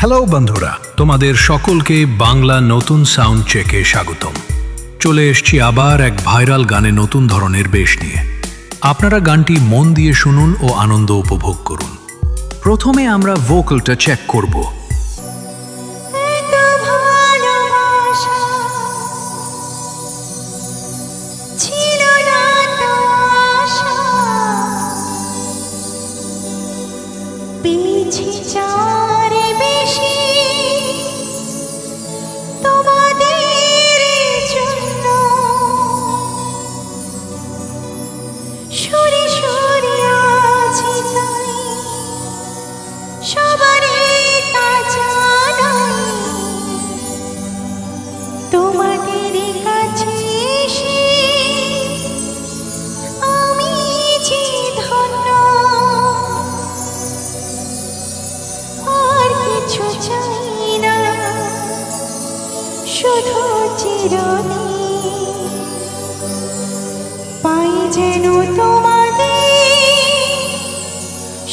Hello বন্ধুরা, তোমাদের সকলকে বাংলা নতুন সাউন্ড চেকে স্বাগতম। চলে এসছি আবার এক ভাইরাল গানে নতুন ধরনের বেশ নিয়ে। আপনারা গানটি মন দিয়ে শুনুন ও আনন্দ উপভোগ করুন। প্রথমে আমরা ভোকালটা চেক করব। শুধু চিরদিন পাই যেন তোমাদের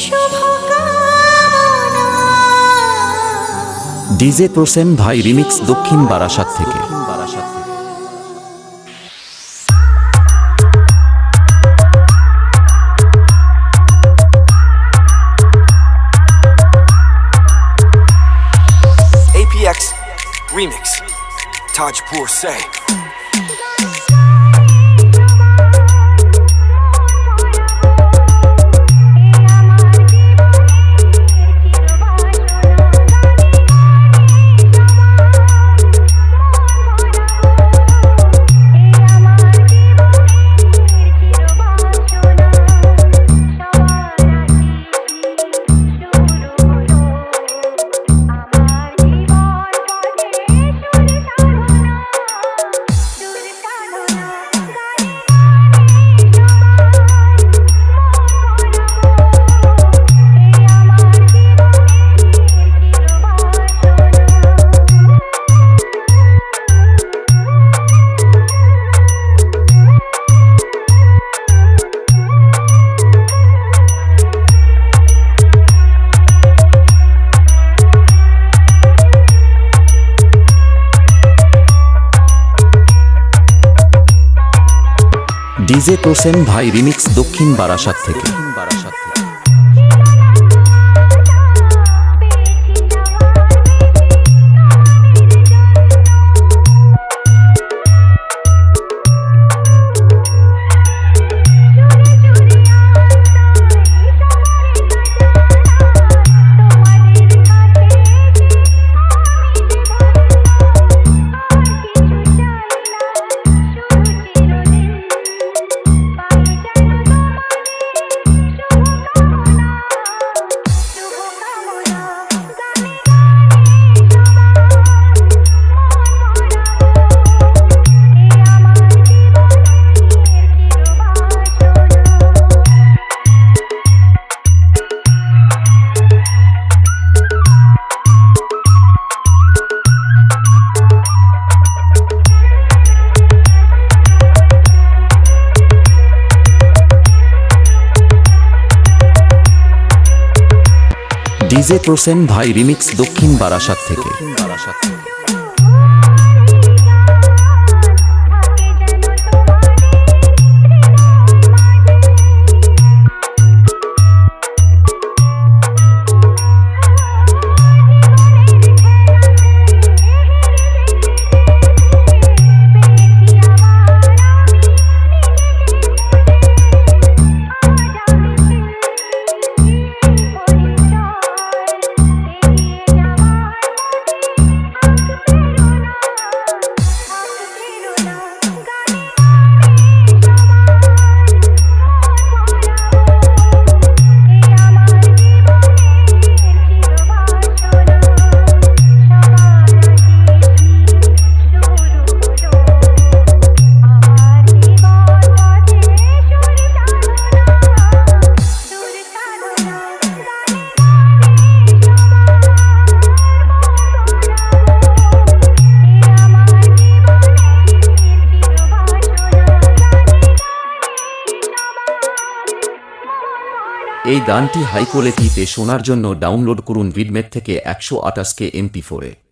শুভকামনা। ডিজে প্রসেন ভাই রিমিক্স দক্ষিণ বারাসাত থেকে। APX Remix Tajpur Say DJ Prosen ভাই রিমিক্স দক্ষিণ বারাসাত থেকে। ডিজে প্রসেন ভাই রিমিক্স দক্ষিণ বারাসাত থেকে। এই গানটি হাই কোয়ালিটিতে শোনার জন্য ডাউনলোড করুন ভিডমেট থেকে 128K MP4-এ।